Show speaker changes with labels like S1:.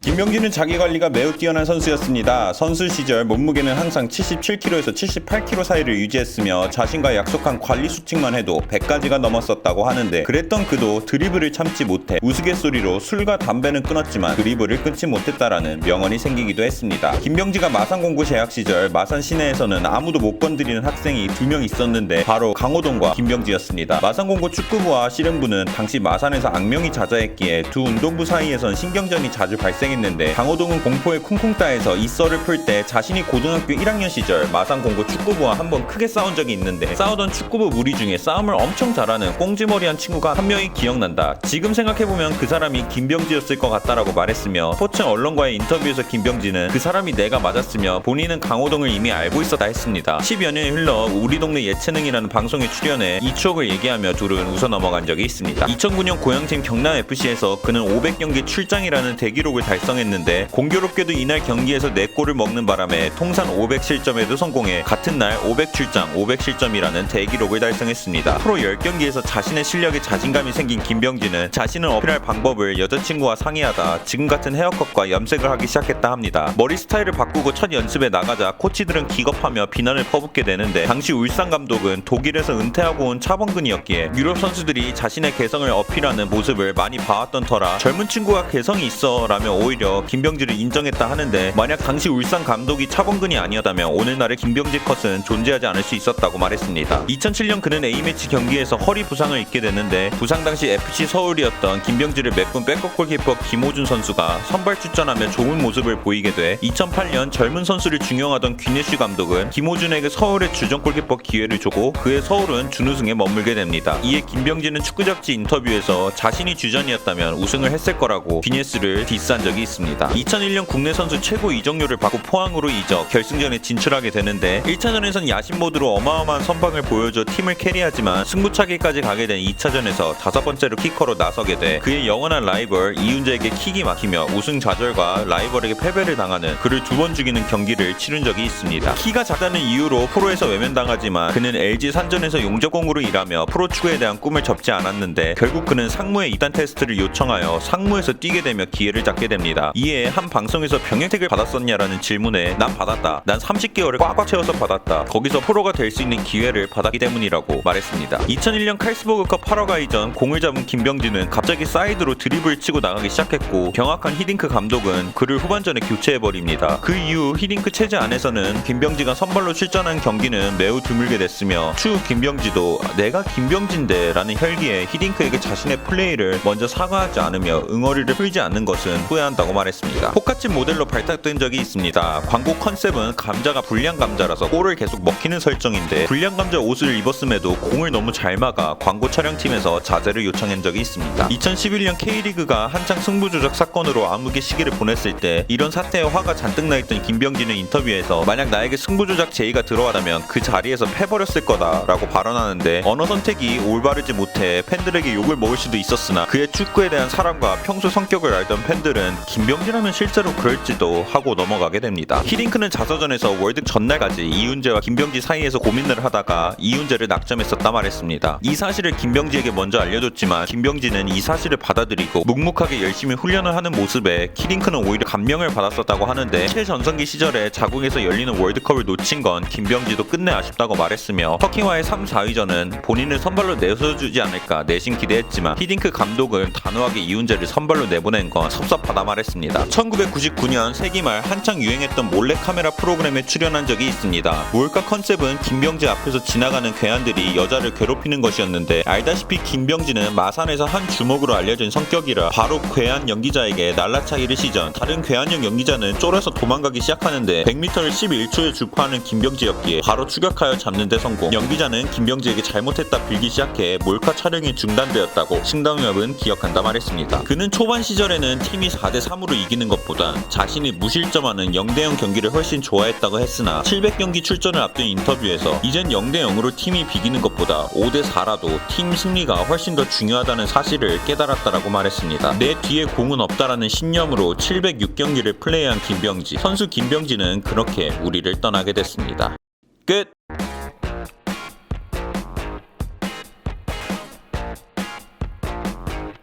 S1: 김병진은 자기관리가 매우 뛰어난 선수였습니다. 선수 시절 몸무게는 항상 77kg에서 78kg 사이를 유지했으며 자신과 약속한 관리 수칙만 해도 100가지가 넘었었다고 하는데, 그랬던 그도 드리블을 참지 못해 우스갯소리로 술과 담배는 끊었지만 드리블을 끊지 못했다라는 명언이 생기기도 했습니다. 김병지가 마산공고 재학 시절 마산 시내에서는 아무도 못 건드리는 학생이 2명 있었는데 바로 강호동과 김병지였습니다. 마산공고 축구부와 씨름부는 당시 마산에서 악명이 자자했기에 두 운동부 사이에선 신경전이 자주 발생했는데, 강호동은 공포에 쿵쿵 따에서 이 썰을 풀 때 자신이 고등학교 1학년 시절 마산공고 축구부와 한번 크게 싸운 적이 있는데, 싸우던 축구부 무리 중에 싸움을 엄청 잘하는 꽁지머리한 친구가 한 명이 기억난다. 지금 생각해보면 그 사람이 김병지였을 것 같다라고 말했으며, 스포츠 언론과의 인터뷰에서 김병지는 그 사람이 내가 맞았으며 본인은 강호동을 이미 알고 있었다 했습니다. 10여 년이 흘러 우리 동네 예체능이라는 방송에 출연해 이 추억을 얘기하며 둘은 웃어 넘어간 적이 있습니다. 2009년 고향팀 경남FC에서 그는 500경기 출장이라는 대기록을 달성했는데, 공교롭게도 이날 경기에서 4골을 먹는 바람에 통산 500실점에도 성공해 같은 날 500출장 500실점이라는 대기록을 달성했습니다. 프로 10경기에서 자신의 실력에 자신감이 생긴 김병지는 자신을 어필할 방법을 여자친구와 상의하다 지금 같은 헤어컷과 염색을 하기 시작했다 합니다. 머리 스타일을 바꾸고 첫 연습에 나가자 코치들은 기겁하며 비난을 퍼붓게 되는데, 당시 울산 감독은 독일에서 은퇴하고 온 차범근이었기에 유럽 선수들이 자신의 개성을 어필하는 모습을 많이 봐왔던 터라 젊은 친구가 개성이 있어 라며 오히려 김병지를 인정했다 하는데, 만약 당시 울산 감독이 차범근이 아니었다면 오늘날의 김병지 컷은 존재하지 않을 수 있었다고 말했습니다. 2007년 그는 A매치 경기에서 허리 부상을 입게 되는데, 부상 당시 FC 서울이었던 김병지를 메꾼 백업 골키퍼 김호준 선수가 선발 출전하며 좋은 모습을 보이게 돼 2008년 젊은 선수를 중용하던 귀네슈 감독은 김호준에게 서울의 주전 골키퍼 기회를 주고 그의 서울은 준우승에 머물게 됩니다. 이에 김병지는 축구잡지 인터뷰에서 자신이 주전이었다면 우승을 했을 거라고 귀네스를 디스한 적이 있습니다. 2001년 국내 선수 최고 이적료를 받고 포항으로 이적, 결승전에 진출하게 되는데 1차전에선 야신 모드로 어마어마한 선방을 보여줘 팀을 캐리하지만 승부차기까지 가게 된 2차전에서 5번째로 키커로 나서게 돼 그의 영원한 라이벌 이훈재에게 킥이 막히며 우승 좌절과 라이벌에게 패배를 당하는, 그를 2번 죽이는 경기를 치른 적이 있습니다. 키가 작다는 이유로 프로에서 외면당하지만 그는 LG 산전에서 용접공으로 일하며 프로축구에 대한 꿈을 접지 않았는데, 결국 그는 상무의 입단 테스트를 요청하여 상무에서 뛰게 되며 기회를 잡게 됩니다. 이에 한 방송에서 병역택을 받았었냐라는 질문에 난 받았다. 난 30개월을 꽉꽉 채워서 받았다. 거기서 프로가 될 수 있는 기회를 받았기 때문이라고 말했습니다. 2001년 칼스버그컵 8화가이전 공을 잡은 김병지는 갑자기 사이드로 드리블을 치고 나가기 시작했고, 경악한 히딩크 감독은 그를 후반전에 교체해버립니다. 그 이후 히딩크 체제 안에서는 김병지가 선발로 출전한 경기는 매우 드물게 됐으며, 추후 김병지도 내가 김병진데 라는 혈기에 히딩크에게 자신의 플레이를 먼저 사과하지 않으며 응어리를 풀지 않는 것은 후회한다고 말했습니다. 포카칩 모델로 발탁된 적이 있습니다. 광고 컨셉은 감자가 불량 감자라서 골을 계속 먹히는 설정인데, 불량 감자 옷을 입었음에도 공을 너무 잘 막아 광고 촬영팀에서 자제를 요청한 적이 있습니다. 2011년 K리그가 한창 승부 조작 사건으로 암흑의 시기를 보냈을 때 이런 사태에 화가 잔뜩 나있던 김병지는 인터뷰에서 만약 나에게 승부 조작 제의가 들어왔다면 그 자리에서 패버렸을 거다 라고 발언하는데, 언어 선택이 올바르지 못해 팬들에게 욕을 먹을 수도 있었으나 그의 축구에 대한 사랑과 평소 성격을 알던 팬들은 김병지라면 실제로 그럴지도 하고 넘어가게 됩니다. 히딩크는 자서전에서 월드 전날까지 이훈재와 김병지 사이에서 고민을 하다가 이훈재를 낙점했었다 말했습니다. 이 사실을 김병지에게 먼저 알려줬지만 김병지는 이 사실을 받아들이고 묵묵하게 열심히 훈련을 하는 모습에 히딩크는 오히려 감명을 받았었다고 하는데, 최전성기 시절에 자국에서 열리는 월드컵을 놓친 건 김병지도 끝내 아쉽다고 말했으며, 터키와의 3, 4위전은 본인을 선발로 내서주지 않을까 내심 기대했지만 히딩크 감독은 단호하게 이훈재를 선발로 내보낸 건 섭섭하다 말했습니다. 1999년 세기말 한창 유행했던 몰래카메라 프로그램에 출연한 적이 있습니다. 몰카 컨셉은 김병지 앞에서 지나가는 괴한들이 여자를 괴롭히는 것이었는데, 알다시피 김병지는 마산에서 한 주먹으로 알려진 성격이라 바로 괴한 연기자에게 날라차기를 시전, 다른 괴한형 연기자는 쫄아서 도망가기 시작하는데 100m를 11초에 주파하는 김병지였기에 바로 추격하여 잡는 데 성공. 연기자는 김병지에게 잘못했다 빌기 시작해 몰카 촬영이 중단되었다고 신동엽은 기억한다 말했습니다. 그는 초반 시절에는 팀이 4대3으로 이기는 것보다 자신이 무실점하는 0대0 경기를 훨씬 좋아했다고 했으나 700경기 출전을 앞둔 인터뷰에서 이젠 0대0으로 팀이 비기는 것보다 5대4라도 팀 승리가 훨씬 더 중요하다는 사실을 깨달았다라고 말했습니다. 내 뒤에 공은 없다라는 신념으로 706경기를 플레이한 김병지. 선수 김병지는 그렇게 우리를 떠나게 됐습니다. 끝!